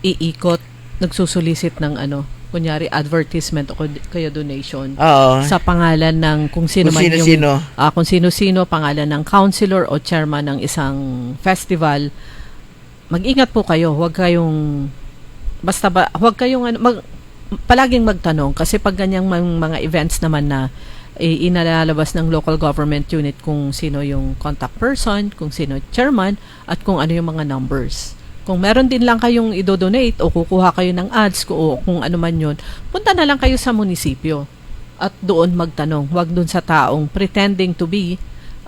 iikot, nagsusulisit ng kunyari advertisement o kaya donation. Sa pangalan ng kung sino-sino, pangalan ng councilor o chairman ng isang festival, mag-ingat po kayo. Huwag kayong palaging magtanong kasi pag ganyang mga events naman na inalalabas ng local government unit kung sino yung contact person, kung sino chairman, at kung ano yung mga numbers. Kung meron din lang kayong idodonate o kukuha kayo ng ads o kung ano man yun, punta na lang kayo sa munisipyo at doon magtanong. Huwag doon sa taong pretending to be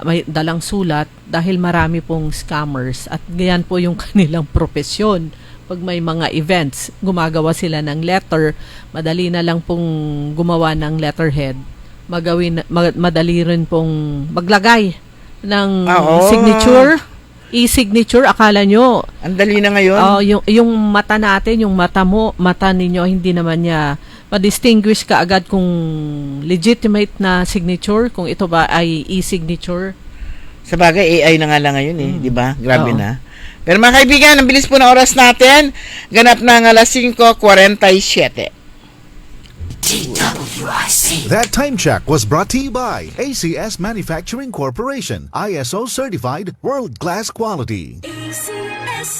may dalang sulat dahil marami pong scammers at ganyan po yung kanilang propesyon. Pag may mga events, gumagawa sila ng letter, madali na lang pong gumawa ng letterhead. Madali rin pong maglagay ng signature, e-signature. Akala nyo, ang dali na ngayon. Yung mata natin, yung mata ninyo, hindi naman niya ma-distinguish ka agad kung legitimate na signature, kung ito ba ay e-signature. Sa bagay, AI na nga lang ngayon di ba? Grabe na. Pero mga kaibigan, ang bilis po ng oras natin. Ganap na ng alas 5:47. That time check was brought to you by ACS Manufacturing Corporation, ISO certified world-class quality.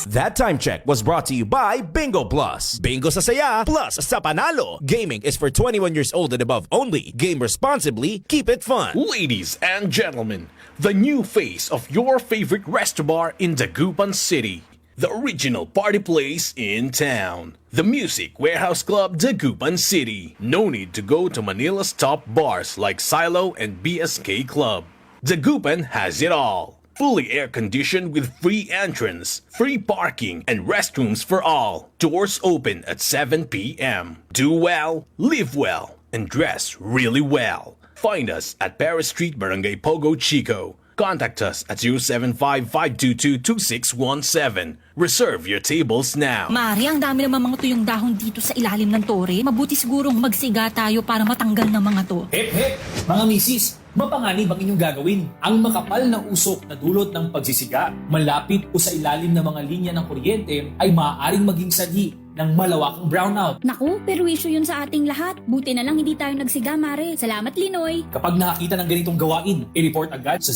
That time check was brought to you by Bingo Plus. Bingo sa saya, plus sa panalo. Gaming is for 21 years old and above only. Game responsibly, keep it fun. Ladies and gentlemen, the new face of your favorite resto bar in Dagupan City. The original party place in town. The Music Warehouse Club, Dagupan City. No need to go to Manila's top bars like Silo and BSK Club. Dagupan has it all. Fully air-conditioned with free entrance, free parking, and restrooms for all. Doors open at 7 p.m. Do well, live well, and dress really well. Find us at Paris Street, Barangay Pogo, Chico. Contact us at 075-522-2617. Reserve your tables now. Mari, ang dami naman mga tuyong dahon dito sa ilalim ng tore. Mabuti sigurong magsiga tayo para matanggal ng mga to. Hep! Mga misis, mapanganib ang inyong gagawin. Ang makapal na usok na dulot ng pagsisiga, malapit o sa ilalim ng mga linya ng kuryente ay maaaring maging sanhi ng malawakang brownout. Naku, pero issue yun sa ating lahat. Buti na lang hindi tayo nagsiga, Mare. Salamat, Linoy. Kapag nakakita ng ganitong gawain, i-report agad sa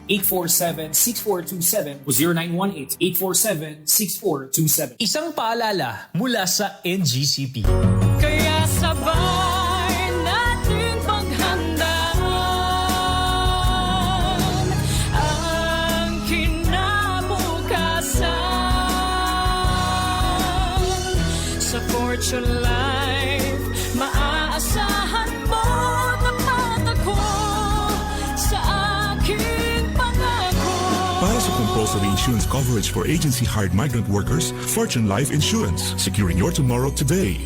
0917-847-6427 o 0918-847-6427. Isang paalala mula sa NGCP. Kaya sabay natin paghandaan ang kinabukasan. Sa Fortune Life, maaasahan mo tapat ako sa aking pangako. Para sa compulsory insurance coverage for agency-hired migrant workers, Fortune Life Insurance. Securing your tomorrow today.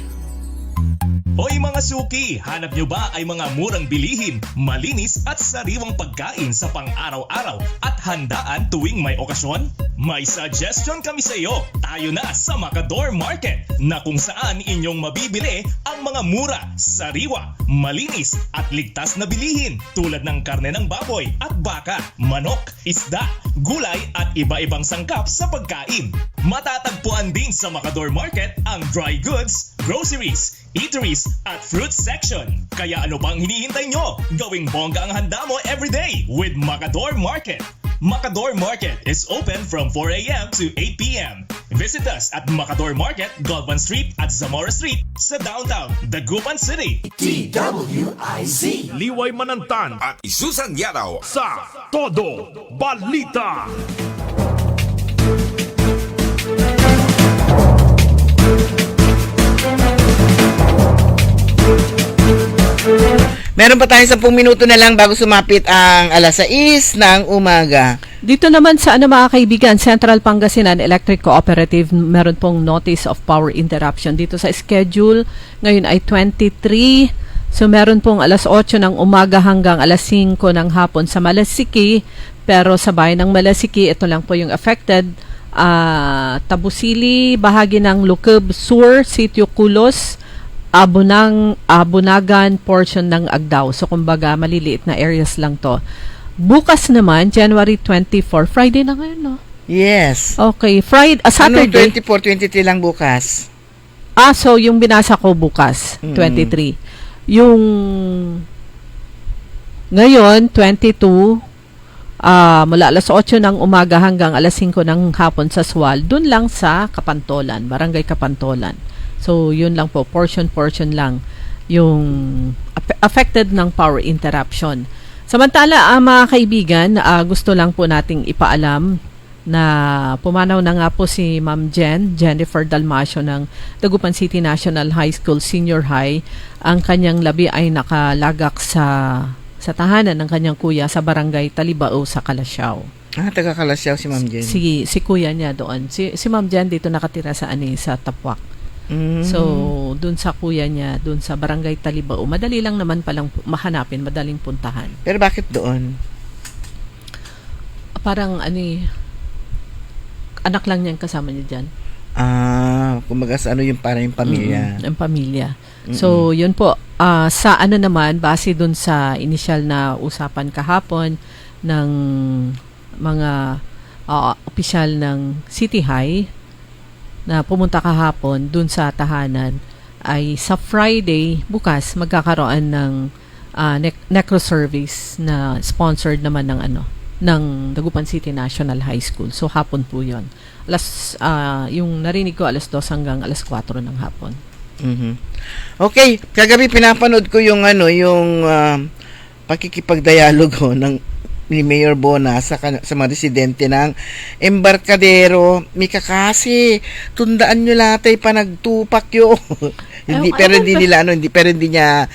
Hoy mga suki, hanap nyo ba ay mga murang bilihin, malinis at sariwang pagkain sa pang-araw-araw at handaan tuwing may okasyon? May suggestion kami sa iyo. Tayo na sa Macador Market na kung saan inyong mabibili ang mga mura, sariwa, malinis at ligtas na bilihin tulad ng karne ng baboy at baka, manok, isda, gulay at iba-ibang sangkap sa pagkain. Matatagpuan din sa Macador Market ang dry goods, groceries, eateries at fruit section. Kaya ano bang hinihintay nyo? Gawing bongga ang handa mo everyday with Macador Market. Macador Market is open from 4 a.m. to 8 p.m. Visit us at Macador Market, Galvan Street at Zamora Street sa downtown Dagupan City. DWIZ Liway Manantan at Isusan Yaraw sa Todo Balita. Meron pa tayong 10 minuto na lang bago sumapit ang alas 6 ng umaga. Dito naman sa mga kaibigan, Central Pangasinan Electric Cooperative, meron pong notice of power interruption. Dito sa schedule, ngayon ay 23. So meron pong alas 8 ng umaga hanggang alas 5 ng hapon sa Malasiki. Pero sa bayan ng Malasiki, ito lang po yung affected. Tabusili, bahagi ng Lukeb Sur, Sitio Kulos, Abunagan, portion ng Agdao. So, kumbaga, maliliit na areas lang to. Bukas naman, January 24, Friday na ngayon, no? Yes. Okay, Saturday. 24, 23 lang bukas. So, yung binasa ko bukas, 23. Yung ngayon, 22, mula alas 8 ng umaga hanggang alas 5 ng hapon sa Sual, dun lang sa Kapantolan, Barangay Kapantolan. So, yun lang po, portion lang yung affected ng power interruption. Samantala, mga kaibigan, gusto lang po nating ipaalam na pumanaw na nga po si Ma'am Jennifer Dalmasio ng Dagupan City National High School Senior High. Ang kanyang labi ay nakalagak sa tahanan ng kanyang kuya sa barangay Talibao sa Calasiao. Taga Calasiao si Ma'am Jen. Si kuya niya doon. Si Ma'am Jen dito nakatira sa sa Tapuac. So, dun sa kuya niya, dun sa barangay Talibao, madali lang naman palang mahanapin, madaling puntahan. Pero bakit doon? Parang anak lang niya kasama niya dyan. Kumbaga sa yung parang yung pamilya. Ang pamilya. So, yun po. Sa naman, base dun sa initial na usapan kahapon ng mga opisyal ng City High na pumunta kahapon dun sa tahanan, ay sa Friday, bukas, magkakaroon ng necro service na sponsored naman ng Dagupan City National High School. So, hapon po yun. Yung narinig ko, alas 2 hanggang alas 4 ng hapon. Okay, kagabi pinapanood ko yung pakikipagdialogo ni Mayor Bona sa mga residente ng Embarcadero. Mika kasi, tundaan nyo latay pa nagtupak yun. Hindi niya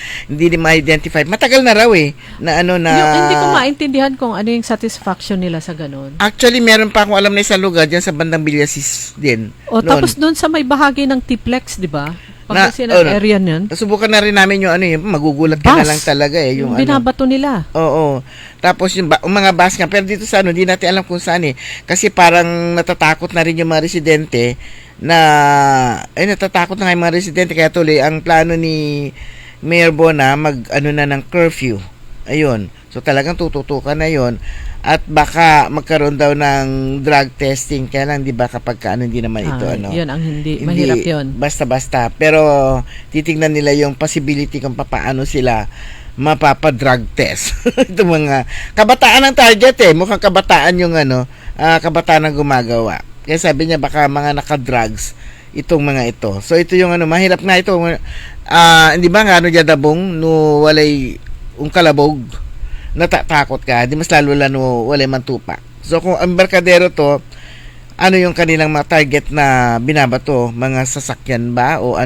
ma-identify. Matagal na raw na hindi ko maintindihan kung ano yung satisfaction nila sa ganun. Actually, meron pa akong alam na isang lugar dyan sa bandang Villasis din. Tapos doon sa may bahagi ng Tiplex, di ba? Area niyan. Subukan na rin namin yung magugulat ka na lang talaga yung binabato nila. Oo. Tapos yung mga bus nga, pero dito sa hindi natin alam kung saan kasi parang natatakot na rin yung mga residente natatakot na nga yung mga residente, kaya tuloy ang plano ni Mayor Bona na ng curfew. Ayun. So talagang tututukan na yon. At baka magkaroon daw ng drug testing, kaya lang di ba kapag hindi naman ito yun ang hindi mahirap yun. Basta-basta. Pero titingnan nila yung possibility kung paano sila mapapa-drug test. Ito mga kabataan ang target mukhang kabataan yung kabataan ang gumagawa. Kaya sabi niya baka mga naka-drugs itong mga ito. So ito yung mahirap na ito. Hindi ba nga jadabong no walay kalabog, natatakot ka, di mas lalo walay mantupak. So kung Embarcadero to, yung kanilang mga target na binabato, mga sasakyan ba o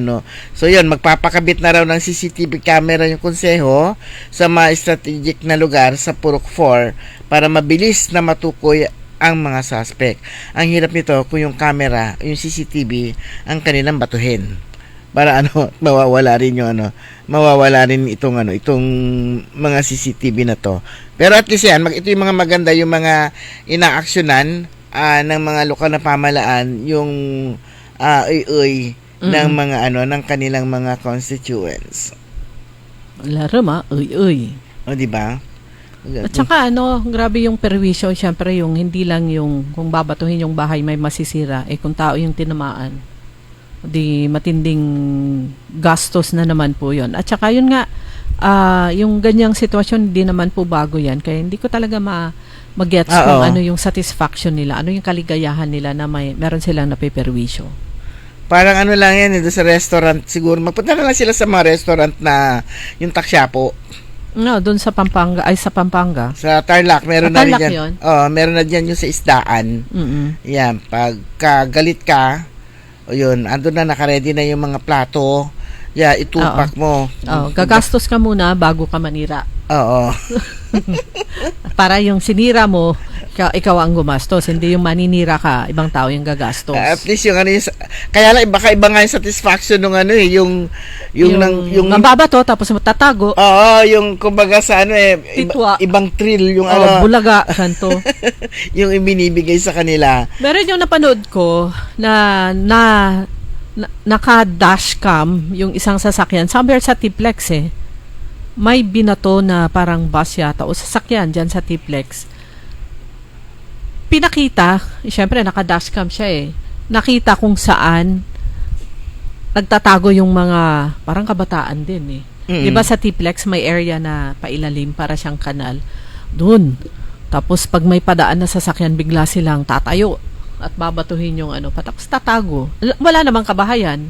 So yun, magpapakabit na raw ng CCTV camera yung konseho sa mga strategic na lugar sa Purok 4 para mabilis na matukoy ang mga suspect. Ang hirap nito kung yung camera, yung CCTV ang kanilang batuhin. Para mawawala rin itong mga CCTV na to. Pero at least ito yung mga maganda, yung mga inaaksyonan ng mga lokal na pamahalaan, yung ng mga ng kanilang mga constituents. Larama, di ba? At saka grabe yung perwisyo, syempre yung hindi lang yung kung babatuhin yung bahay may masisira, kung tao yung tinamaan, di matinding gastos na naman po yun. At saka yun nga, yung ganyang sitwasyon, hindi naman po bago yan. Kaya hindi ko talaga mag-gets kung ano yung satisfaction nila, ano yung kaligayahan nila na meron silang napiperwisyo. Parang lang yan, sa restaurant siguro. Magpunta na lang sila sa mga restaurant na yung Taksyapo. No, doon sa Pampanga. Sa Tarlac, meron na rin Tarlac dyan. Meron na dyan yung sa isdaan. Yan, pag galit ka, yun, andun na, nakaready na yung mga plato. Itupak mo. Gagastos ka muna bago ka manira. Oo. Para yung sinira mo, ikaw ang gumastos, hindi yung maninira ka, ibang tao yung gagastos. At least yung kaya lang baka iba nga yung satisfaction ng yung mababato tapos matatago. Oo, yung kumbaga sa ibang thrill yung bulaga santo. Yung ibinibigay sa kanila. Meron yung napanood ko na naka-dashcam yung isang sasakyan somewhere sa Tiplex may binato na parang bus yata o sasakyan dyan sa Tiplex. Pinakita, syempre naka-dashcam siya nakita kung saan nagtatago yung mga parang kabataan din Diba sa Tiplex may area na pailalim para siyang kanal. Doon Tapos pag may padaan na sasakyan, bigla silang tatayo at babatuhin yung tapos tatago. Wala namang kabahayan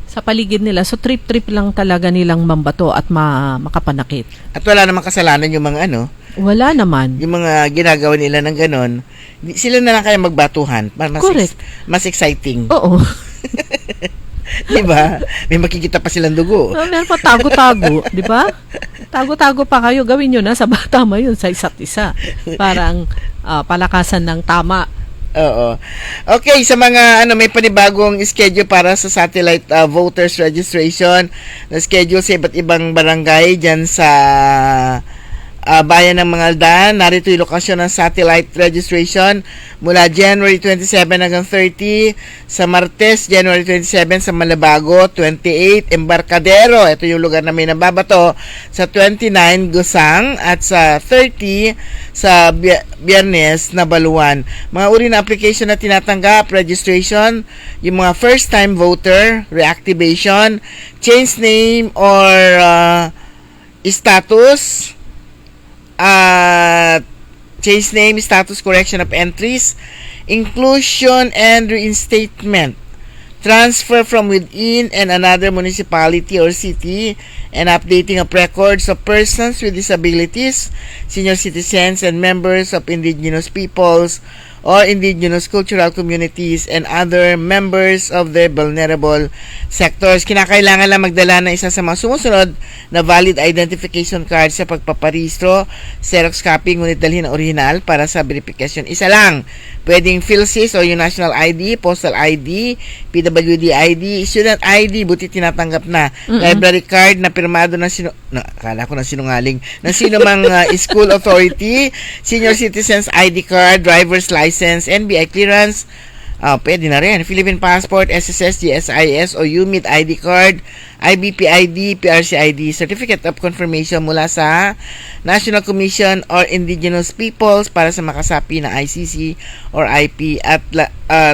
sa paligid nila. So trip-trip lang talaga nilang mambato at makapanakit. At wala namang kasalanan yung mga Wala naman. yung mga ginagawa nila ng ganon. Sila na lang kaya magbatuhan. Correct. Mas exciting. Oo. Diba? May makikita pa silang dugo. Meron pa tago-tago, di ba? Tago-tago pa kayo, gawin nyo na sa tama yun sa isa't isa. Parang palakasan ng tama. Oo. Okay, sa mga may panibagong schedule para sa satellite voters registration na schedule sa iba't ibang barangay dyan sa bayan ng Mangaldan. Narito yung lokasyon ng satellite registration mula January 27 hanggang 30 sa Martes, January 27 sa Malabago, 28 Embarcadero, ito yung lugar na may nababato, sa 29 Gusang at sa 30 sa Biyernes na Baluan. Mga uri na application na tinatanggap, registration, yung mga first time voter, reactivation, change name or status, change name, status correction of entries, inclusion and reinstatement, transfer from within and another municipality or city, and updating of records of persons with disabilities, senior citizens, and members of indigenous peoples or indigenous cultural communities and other members of their vulnerable sectors. Kinakailangan lang magdala ng isa sa mga sumusunod na valid identification card sa pagpaparehistro, Xerox copy, ngunit dalhin na original para sa verification. Isa lang. Pwedeng PhilSys o yung National ID, Postal ID, PWD ID, Student ID, buti tinatanggap na. Library card na pirmado ng akala ko na sinungaling, ng sino mang school authority, senior citizens ID card, driver's license, NBI clearance, pwede na rin. Philippine passport, SSS, GSIS o UMIT ID card, IBP ID, PRC ID, certificate of confirmation mula sa National Commission or Indigenous Peoples para sa makasapi na ICC or IP at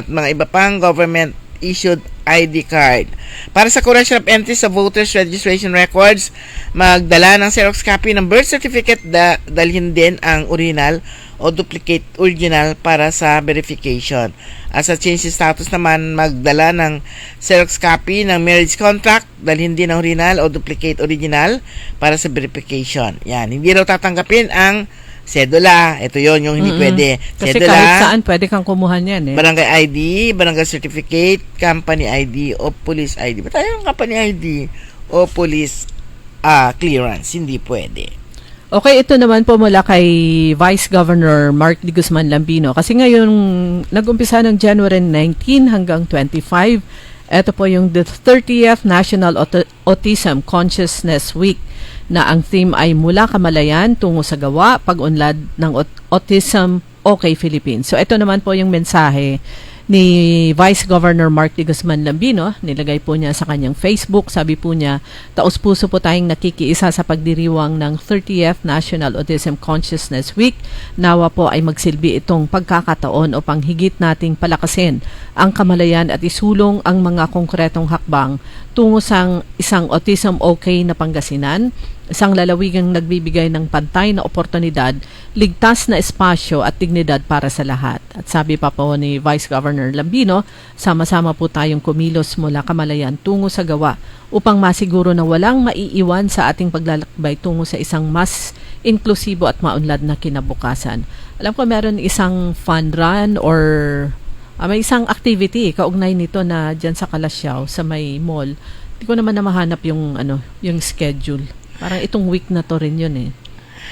mga iba pang government issued ID card. Para sa correction of entries sa voters registration records, magdala ng Xerox copy ng birth certificate, dalhin din ang original o duplicate original para sa verification. As sa change status naman, magdala ng Xerox copy ng marriage contract, dalhin din ang original o duplicate original para sa verification. Yan, hindi raw tatanggapin ang sedula. Ito yon yung hindi pwede. Kasi sedula, kahit saan pwede kang kumuha niyan barangay ID, barangay certificate, company ID o police ID. Ba't tayo ng company ID o police clearance? Hindi pwede. Okay, ito naman po mula kay Vice Governor Mark D. Guzman Lambino. Kasi ngayon, nag-umpisa ng January 19 hanggang 25. Ito po yung the 30th National Autism Consciousness Week na ang theme ay mula kamalayan tungo sa gawa, pag-unlad ng Autism OK Philippines. So ito naman po yung mensahe ni Vice Governor Mark D. Guzman Lambino. Nilagay po niya sa kanyang Facebook. Sabi po niya, taos-puso po tayong nakikiisa sa pagdiriwang ng 30th National Autism Consciousness Week. Nawa po ay magsilbi itong pagkakataon upang higit nating palakasin ang kamalayan at isulong ang mga konkretong hakbang tungo sa isang autism okay na Pangasinan, isang lalawigang nagbibigay ng pantay na oportunidad, ligtas na espasyo at dignidad para sa lahat. At sabi pa po ni Vice Governor Lambino, sama-sama po tayong kumilos mula kamalayan tungo sa gawa upang masiguro na walang maiiwan sa ating paglalakbay tungo sa isang mas inklusibo at maunlad na kinabukasan. Alam ko meron isang fun run or may isang activity kaugnay nito na dyan sa Kalasyaw, sa may mall. Hindi ko naman na mahanap yung schedule. Parang itong week na to rin yun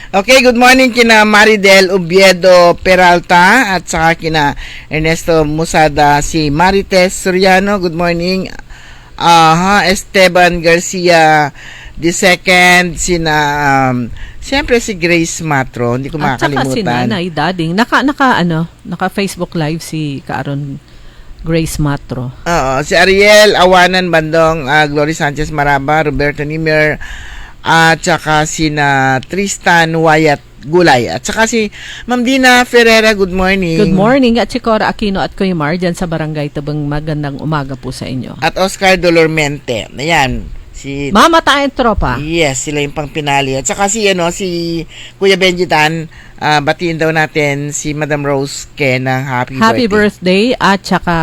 Okay, good morning kina Maridel Ubiedo Peralta at saka kina Ernesto Musada, si Marites Soriano, good morning. Esteban Garcia II, sina siyempre si Grace Matro, hindi ko makakalimutan. At saka si Nanay Dading, naka Facebook Live si Kaaron Grace Matro. Si Ariel Awanan Bandong, Glory Sanchez Maraba, Roberto Nimer, at saka sina Tristan Wyatt Gulay, at saka si Ma'am Dina Ferreira, good morning. Good morning, at si Cora Aquino at Kuya Mar dyan sa Barangay Tabang, magandang umaga po sa inyo. At Oscar Dolormente, ayan, Si Mama tayong tropa. Yes, sila yung pang pinali. At saka si Kuya Benji Tan, batiin daw natin si Madam Rose Ken ng Happy birthday at saka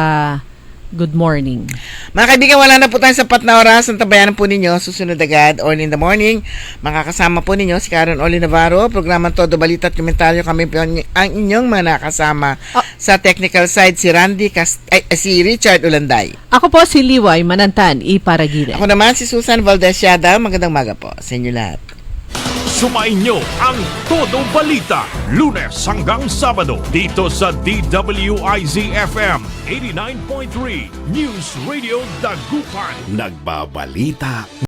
good morning. Mga kaibigan, wala na po tayong sapat na oras. Ang tabayanan po ninyo, susunod agad, All in the Morning. Makakasama po ninyo si Karen Oli Navarro. Programang Todo Balita at Komentaryo. Kami po ang inyong mga nakasama. Sa technical side, si si Richard Ulanday. Ako po si Liway Manantan, Iparagire. Ako naman si Susan Valdez Yada. Magandang maga po sa inyo lahat. Sumainyo ang Todo Balita, Lunes hanggang Sabado dito sa DWIZ-FM 89.3 News Radio Dagupan. Nagbabalita.